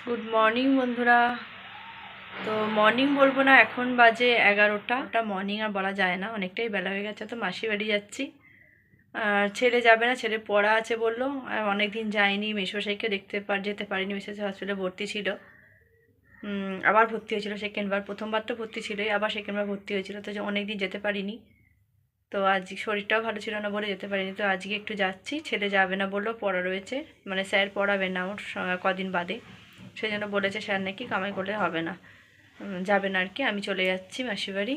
Good morning বন্ধুরা। তো morning বলবো না, এখন বাজে 11টা। ওটা মর্নিং আর বলা যায় না, অনেকটাই বেলা হয়ে গেছে। তো মাসি বাড়ি যাচ্ছি। আর ছেলে যাবে না, ছেলে পড়া আছে বললো। আর অনেক দিন যায়নি, মেসোমশাইকে যেতে পারিনি। মেসোমশাই হসপিটালে ভর্তি ছিল, আবার ভর্তি হয়েছিল সেকেন্ডবার। প্রথমবার তো ভর্তি ছিলই, আবার সেকেন্ডবার ভর্তি হয়েছিল। তো অনেক দিন যেতে পারিনি। তো আজ শরীরটাও ভালো ছিল না বলে যেতে পারিনি। তো আজকে একটু যাচ্ছি। ছেলে যাবে না বললো, পড়া রয়েছে, মানে স্যার পড়াবে না ওর কদিন বাদে। সেই জন্য বলেছে স্যার নাকি কামাই করলে হবে না, যাবে না আর কি। আমি চলে যাচ্ছি মাসির বাড়ি।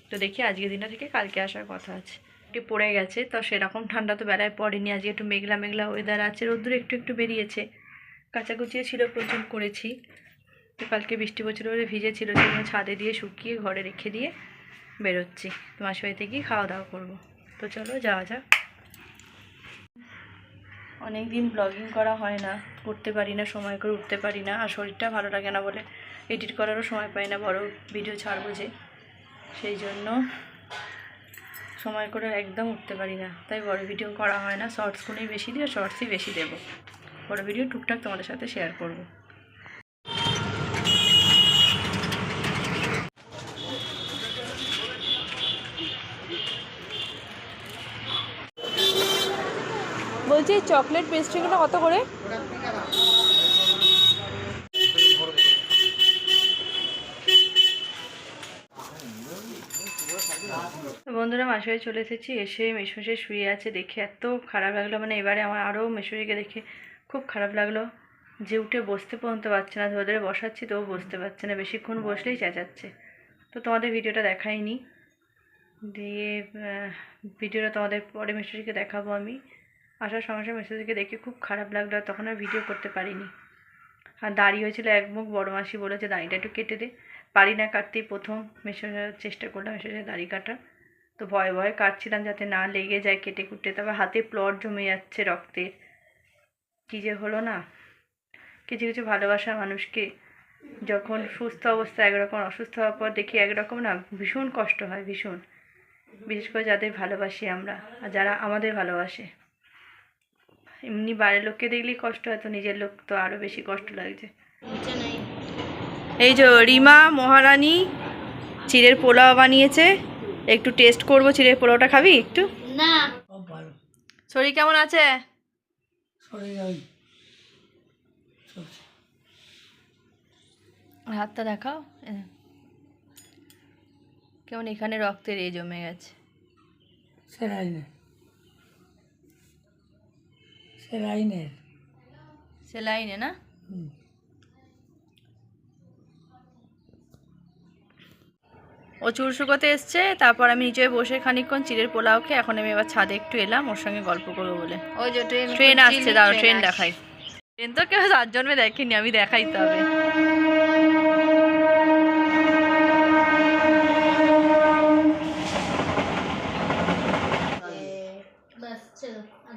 তো দেখি আজকের দিনটা থেকে কালকে আসার কথা আছে। একটু পড়ে গেছে, তো সেরকম ঠান্ডা তো বেলায় পড়েনি। আজকে একটু মেঘলা মেঘলা ওয়েদার আছে, রোদ্দুর একটু একটু বেরিয়েছে। কাচাকুচিও ছিল, প্রচুর করেছি। তো কালকে বৃষ্টি পড়ছিল বলে ভিজে ছিল, সেগুলো ছাদে দিয়ে শুকিয়ে ঘরে রেখে দিয়ে বেরোচ্ছি। তো মাসির বাড়িতে গিয়ে খাওয়া দাওয়া করবো। তো চলো যাওয়া যাক। অনেক দিন ব্লগিং করা হয় না, করতে পারি না, সময় করে উঠতে পারি না। আর শরীরটা ভালো লাগে না বলে এডিট করারও সময় পাই না, বড় ভিডিও ছাড়বো যে, সেই জন্য সময় করে একদম উঠতে পারি না। তাই বড় ভিডিও করা হয় না, শর্টসগুলোই বেশি দিই, আর শর্টসই বেশি দেবো। বড় ভিডিও টুকটাক তোমাদের সাথে শেয়ার করবো। বলছি চকলেট পেস্ট্রিগুলো কত করে? বন্ধুরা মাসিবাড়ি চলে এসেছি। এসে মেসোমশাই শুয়ে আছে দেখে এত খারাপ লাগলো, মানে এবারে আমার আরও মেসোমশাইকে দেখে খুব খারাপ লাগলো যে উঠে বসতে পর্যন্ত পারছে না। ধরে ধরে বসাচ্ছি তবু বসতে পারছে না, বেশিক্ষণ বসলেই চেঁচাচ্ছে। তো তোমাদের ভিডিওটা দেখাইনি, দিয়ে ভিডিওটা তোমাদের পরে মেসোমশাইকে দেখাবো আমি। আসার সমস্যা মেসোমশাইকে দেখে খুব খারাপ লাগলো, আর তখন আর ভিডিও করতে পারিনি। আর দাড়ি হয়েছিল এক মুখ, বড় মাসি বলেছে দাড়িটা একটু কেটে দে। পারি না কাটতেই, প্রথম মেসোমশাই চেষ্টা করলাম মেসোমশাই দাড়ি কাটার। তো ভয়ে ভয়ে কাটছিলাম যাতে না লেগে যায় কেটে কুটে। তারপর হাতে প্লট জমে যাচ্ছে রক্তের, কী যে হলো না। কিছু কিছু ভালোবাসা মানুষকে যখন সুস্থ অবস্থা একরকম, অসুস্থ হওয়ার পর দেখি একরকম না, ভীষণ কষ্ট হয়, ভীষণ। বিশেষ করে যাদের ভালোবাসি আমরা, আর যারা আমাদের ভালোবাসে। এমনি বাইরের লোককে দেখলেই কষ্ট হয়, তো নিজের লোক তো আরও বেশি কষ্ট লাগছে। এই যে রিমা মহারানী চিড়ের পোলাও বানিয়েছে, একটু টেস্ট করবো। চিড়ের পোলাওটা খাবি একটু? না। শরীর কেমন আছে? হাতটা দেখাও। কেমন এখানে রক্তের এ জমে গেছে। সেলাইনে না? ও চুল শুকোতে এসছে, তারপর আমি নিচে বসে খানিকক্ষণ চিড়ের পোলাও খেয়ে এখন আমি এবার ছাদে একটু এলাম ওর সঙ্গে গল্প করবো বলে। ওই যে ট্রেন আসছে, দাঁড়ো ট্রেন দেখাই। ট্রেন তো কেউ 7 জন্মে দেখেনি, আমি দেখাইতে হবে।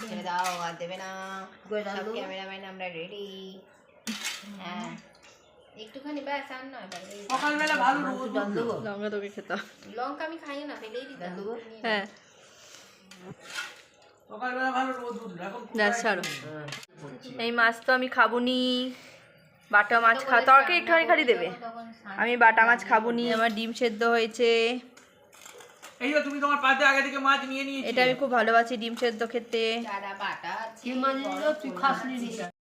ছেড়ে দাও, আর দেবে না। সব ক্যামেরাম্যান আমরা রেডি। হ্যাঁ একটুখানি ব্যাস, আর নয়। সকালবেলা ভালো লঙ্কা তোকে খেতে হবে। লঙ্কা আমি খাই না, ফেলেই দিতাম। হ্যাঁ সকালবেলা ভালো রোদ উঠলো, এখন ছাড়ো। এই মাছ তো আমি খাবো নি, বাটা মাছ তরকারি একটুখানি খালি দেবে। আমি বাটা মাছ খাবো নি। আমার ডিম সেদ্ধ হয়েছে। এই যে তুমি তোমার পাতে আগে থেকে মাছ নিয়ে নিয়েছি। এটা আমি খুব ভালোবাসি ডিম সেদ্ধ খেতে। যারা বাটা আছে, কি মাছ নিলো তুই খাস নি?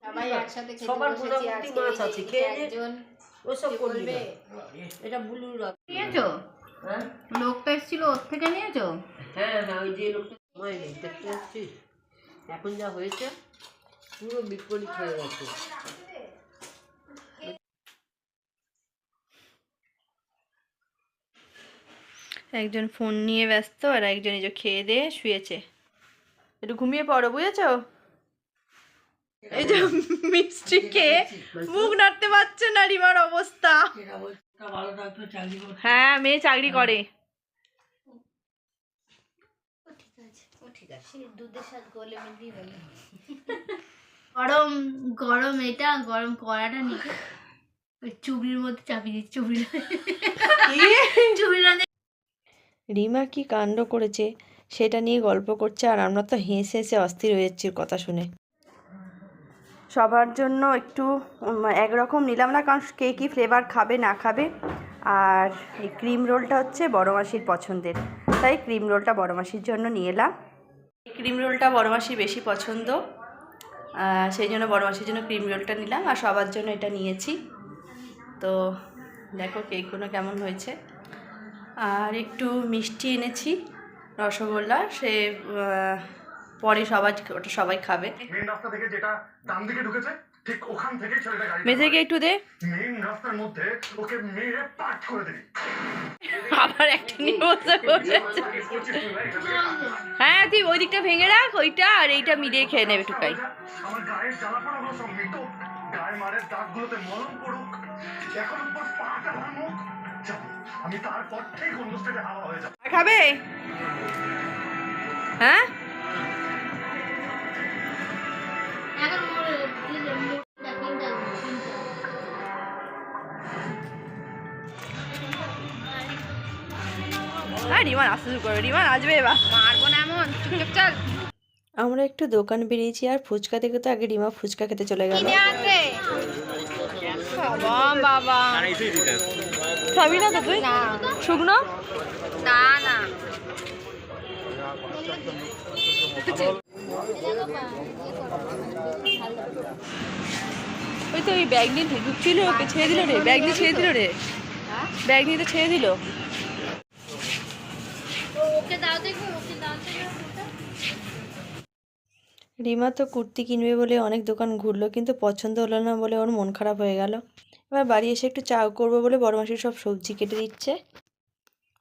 সবাই একসাথে খেতে সবার বসেছি। মোটামুটি মাছ আছে, খেয়ে নে। একজন ওসব কি করবি বলবে? না। এটা বুলু রাখ। নিয়েছো? হ্যাঁ লোকটা এসেছিল, ওর থেকে নিয়েছো? হ্যাঁ হ্যাঁ, ওই যে লোকটা সময় নেই, দেখতে পাচ্ছিস এখন যা হয়েছে, পুরো বিপরীত হয়ে গেছে। একজন ফোন নিয়ে ব্যস্ত, আর একজন এই যে খেয়ে দিয়ে শুয়েছে। একটু ঘুমিয়ে পড়ো, বুঝেছো? এই যে মিষ্টি খেয়ে মুখ নাড়তে পারছে না রিমার অবস্থা। ভালো ডাক্তার চাকরি করতে। হ্যাঁ মেয়ে চাকরি করে। ঠিক আছে, দুধের সাথে গলে মিলিয়ে গেল। গরম গরম, এটা গরম কড়াটা নিয়ে ওই চুবড়ির মধ্যে চাপিয়ে দিচ্ছি। চুবড়িটা রিমা কি কাণ্ড করেছে সেটা নিয়ে গল্প করছে, আর আমরা তো হেসে হেসে অস্থির হয়ে যাচ্ছি কথা শুনে। সবার জন্য একটু একরকম নিলাম না, কারণ কে কী ফ্লেভার খাবে না খাবে। আর এই ক্রিম রোলটা হচ্ছে বড় মাসির পছন্দের, তাই ক্রিম রোলটা বড় মাসির জন্য নিয়ে এলাম। এই ক্রিম রোলটা বড় মাসির বেশি পছন্দ, সেই জন্য বড় মাসির জন্য ক্রিম রোলটা নিলাম, আর সবার জন্য এটা নিয়েছি। তো দেখো কেকগুলো কেমন হয়েছে। আর একটু মিষ্টি এনেছি, রসগোল্লা, সে পরে ওটা সবাই খাবে। মেন রাস্তা থেকে যেটা ডান দিকে ঢুকেছে ঠিক ওখান থেকে ছেলেটা গাড়ি মেঝেকে একটু দে, মেন রাস্তার মধ্যে ওকে মেরে পাট করে দিবি। আবার একটা নিয়ে বসে বসেছে। হ্যাঁ তুই ওই দিকটা ভেঙে রাখ, ওইটা আর এইটা মিলিয়ে খেয়ে নেবে টুকাই। আমার গায়ের জ্বালাপোড়াগুলো সব মিটুক, গায়ে মারের দাগগুলোতে মলম পড়ুক, এখন উপর পাটা ভাঙুক, আমি তারপর ঠিক অন্য স্টেটে হাওয়া হয়ে যাবো। খাবে? হ্যাঁ এখন মোটা তিনটা রিমান আসতে শুরু করো, রিমান আসবে এবার। মারবো না এমন, চুপচাপ চল। আমরা একটু দোকান বেরিয়েছি, আর ফুচকা থেকে তো আগে রিমা ফুচকা খেতে চলে গেল। কিনে আনবে বাবা বাবা, খাবি না তো তুই? না শুকনো না না ওই তো ওই ব্যাগ নিয়ে ঢুকছিল, ওকে ছেড়ে দিল রে, ব্যাগ নিয়ে ছেড়ে দিল রে, ব্যাগ নিয়ে তো ছেড়ে দিল। ওকে দাও দেখো, ওকে দাও দেখো। রিমা তো কুর্তি কিনবে বলে অনেক দোকান ঘুরলো, কিন্তু পছন্দ হলো না বলে ওর মন খারাপ হয়ে গেল। এবার বাড়ি এসে একটু চাউ করবো বলে বড় মাসি সব সবজি কেটে দিচ্ছে।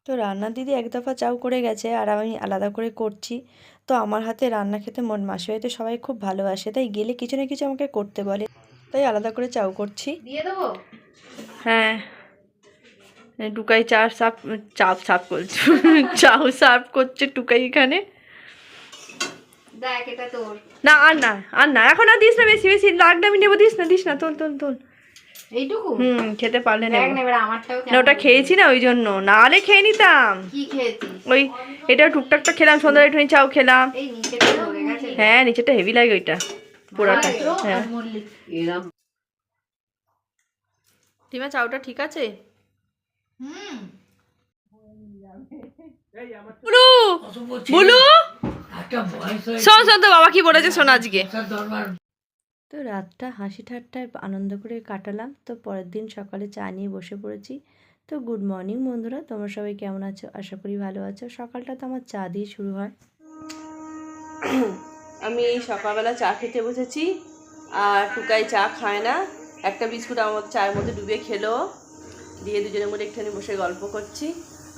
তো রান্নার দিদি এক দফা চাউ করে গেছে, আর আমি আলাদা করে করছি। তো আমার হাতে রান্না খেতে মাসি বাড়িতে সবাই খুব ভালোবাসে, তাই গেলে কিছু না কিছু আমাকে করতে বলে, তাই আলাদা করে চাউ করছি। দিয়ে দেবো? হ্যাঁ টুকাই চাপ করছে, চাউ সার্ভ করছে টুকাই এখানে। দেখ এটা তোর। না আর না এখন আর দিস না, বেশি বেশি লাগলে আমি নেবো, দিস না তোল। এইটুকু খেতে পারলে দেখ নেবো না, এবার আমারটাও না, ওটা খেয়েছি না ওই জন্য, না হলে খেয়ে নিতাম। কি খেয়েছিস? ওই এটা টুকটাকটা খেলাম, সন্ধ্যায় একটু চাউ খেলাম। এই নিচেটা ধরে গেছে। হ্যাঁ নিচেটা হেভি লাগে ওইটা পোড়াটা। হ্যাঁ এরম টিমা চাউটা ঠিক আছে? হুম বুলু বুলু শোন তো বাবা কি বলেছে শোন আজকে। তো রাতটা হাসি ঠাট্টায় আনন্দ করে কাটালাম। তো পরের দিন সকালে চা নিয়ে বসে পড়েছি। তো গুড মর্নিং বন্ধুরা, তোমরা সবাই কেমন আছো? আশা করি ভালো আছো। সকালটা তো আমার চা দিয়ে শুরু হয়। আমি এই সকালবেলা চা খেতে বসেছি, আর টুকাই চা খায় না, একটা বিস্কুট আমার চায়ের মধ্যে ডুবে খেলো, দিয়ে দুজনের মধ্যে একটুখানি বসে গল্প করছি।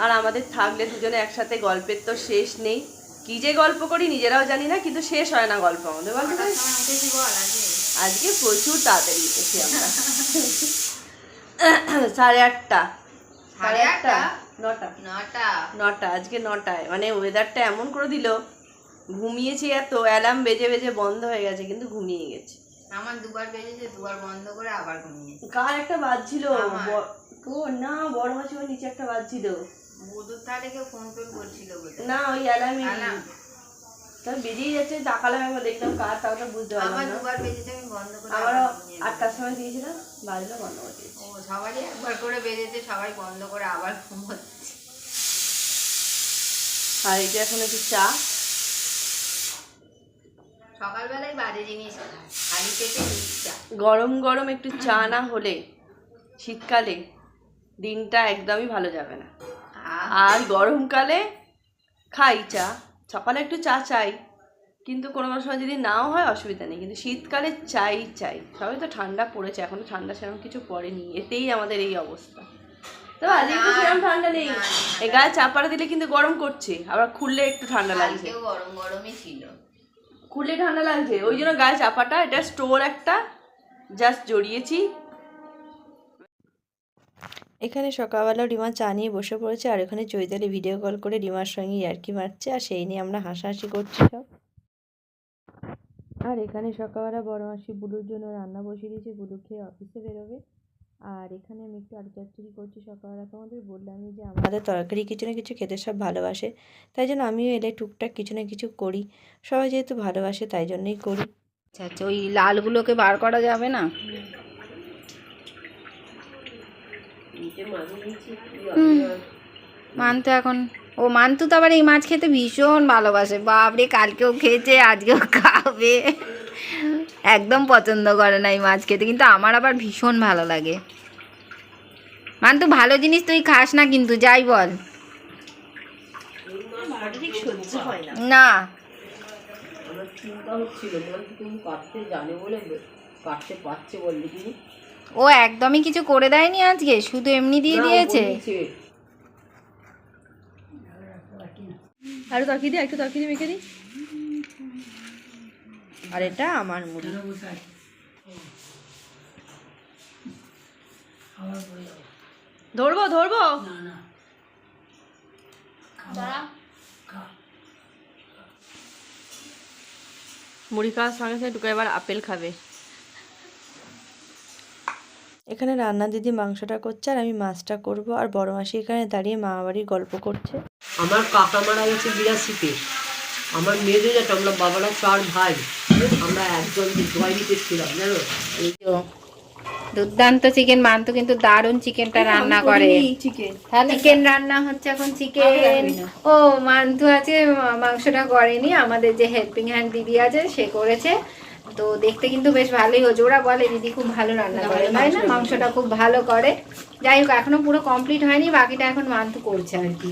আর আমাদের থাকলে দুজনে একসাথে গল্পের তো শেষ নেই, কী যে গল্প করি নিজেরাও জানি না, কিন্তু শেষ হয় না গল্প আমাদের, বলতে আজকে প্রচুর তাড়াতাড়ি উঠেছি আমরা। 8:30 9টা আজকে 9টায়, মানে ওয়েদারটা এমন করে দিল, ঘুমিয়েছি এত, অ্যালার্ম বেজে বেজে বন্ধ হয়ে গেছে, কিন্তু ঘুমিয়ে গেছি। আমার দুবার বেজেছে, দুবার বন্ধ করে আবার ঘুমিয়েছি। কার একটা বাজছিল না, বড় মাছ ওর নিচে একটা বাজছিল, বুধুর ধারে কেউ ফোন টোন করছিল বলে। না ওই অ্যালার্ম তো বেরিয়ে যাচ্ছে, তাকালাম একবার দেখলাম কার, তাও তো বুঝতে পারলাম আমার না। দুবার বেজেছে, আমি বন্ধ করে আমারও 8টার সময় দিয়েছিলাম, বাজলো বন্ধ করে দিয়েছি। ও সবারই একবার করে বেজেছে, সবাই বন্ধ করে আবার ঘুমোচ্ছে। আর এটা এখন একটু চা, সকালবেলায় বাজে জিনিস খালি পেটে চা। গরম গরম একটু চা না হলে শীতকালে দিনটা একদমই ভালো যাবে না। আর গরমকালে খাই চা, সকালে একটু চা চাই, কিন্তু কোনো সময় যদি নাও হয় অসুবিধা নেই, কিন্তু শীতকালে চাই। সবাই তো ঠান্ডা পড়েছে, এখনো ঠান্ডা সেরকম কিছু পড়েনি, এতেই আমাদের এই অবস্থা। তো আজকে তো সেরকম ঠান্ডা নেই, এই গায়ে চাপাটা দিলে কিন্তু গরম করছে, আবার খুললে একটু ঠান্ডা লাগছে, কালকেও গরম গরমই ছিল, খুললে ঠান্ডা লাগছে, ওই জন্য গায়ে চাপাটা, এটা স্টোর একটা জাস্ট জড়িয়েছি। এখানে সকালবেলা রিমা চা নিয়ে বসে পড়েছে, আর এখানে চৈতালি ভিডিও কল করে রিমার সঙ্গে ইয়ার্কি মারছে, আর সেই নিয়ে আমরা হাসাহাসি করছি সব। আর এখানে সকালবেলা বড় মাসি বুলুর জন্য রান্না বসিয়ে দিয়েছে, বুলু খেয়ে অফিসে বেরোবে। আর এখানে আমি একটু আলু চচ্চড়ি করছি, সকালবেলা তোমাদের বললামই যে আমাদের তরকারি কিছু না কিছু খেতে সব ভালোবাসে, তাই জন্য আমিও এলে টুকটাক কিছু না কিছু করি, সবাই যেহেতু ভালোবাসে তাই জন্যই করি। আচ্ছা আচ্ছা, ওই লালগুলোকে বার করা যাবে না? নিচে মাঝে নিচ্ছি মান্তু এখন, ও মান্তু তো আবার এই মাছ খেতে ভীষণ ভালোবাসে, বাপরে কালকেও খেয়েছে আজকেও খাবে, একদম পছন্দ করে না এই মাছ খেতে, কিন্তু আমার আবার ভীষণ ভালো লাগে। মান্তু ভালো জিনিস তুই খাস না কিন্তু, যাই বল। সহ্য হয় না। না আমার চিন্তা হচ্ছিল তুমি কাটতে জানে বলে কাটতে পারছে বললি তুমি। ও একদমই কিছু করে দেয়নি আজকে, শুধু এমনি দিয়ে দিয়েছে। আরো তরকারি দিই, একটু তরকারি মেখে দিই। আর এটা আমার মুড়ি। ধরবো ধরবো। মুড়ি খাওয়ার সঙ্গে সঙ্গে টুকু এবার আপেল খাবে। এখানে রান্না দিদি মাংসটা করছে আর আমি মাছটা করব, আর বড় মাসি এখানে দাঁড়িয়ে মামা বাড়ির গল্প করছে। আমার কাকা মারা গেছে 82-তে, আমার মেয়েদের যেটা আমরা বাবারা 4 ভাই, আমরা একজন জয়নিতে ছিলাম জানো। এই তো দুর্দান্ত চিকেন, মান্তু কিন্তু দারুণ চিকেনটা রান্না করে। চিকেন রান্না হচ্ছে এখন, চিকেন। ও মান্তু আছে, মাংসটা করেনি, আমাদের যে হেল্পিং হ্যান্ড দিদি আছে সে করেছে। তো দেখতে কিন্তু বেশ ভালোই হচ্ছে, ওরা বলে দিদি খুব ভালো রান্না করে, তাই না? মাংসটা খুব ভালো করে। যাই হোক এখনো পুরো কমপ্লিট হয়নি, বাকিটা এখন মান্তু করছে আর কি।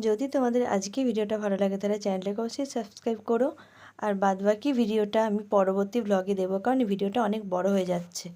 যদি তোমাদের আজকে ভিডিওটা ভালো লাগে তাহলে চ্যানেলটাকে অবশ্যই সাবস্ক্রাইব করো, আর বাদবাকি ভিডিওটা আমি পরবর্তী ব্লগে দেবো, কারণ ভিডিওটা অনেক বড় হয়ে যাচ্ছে।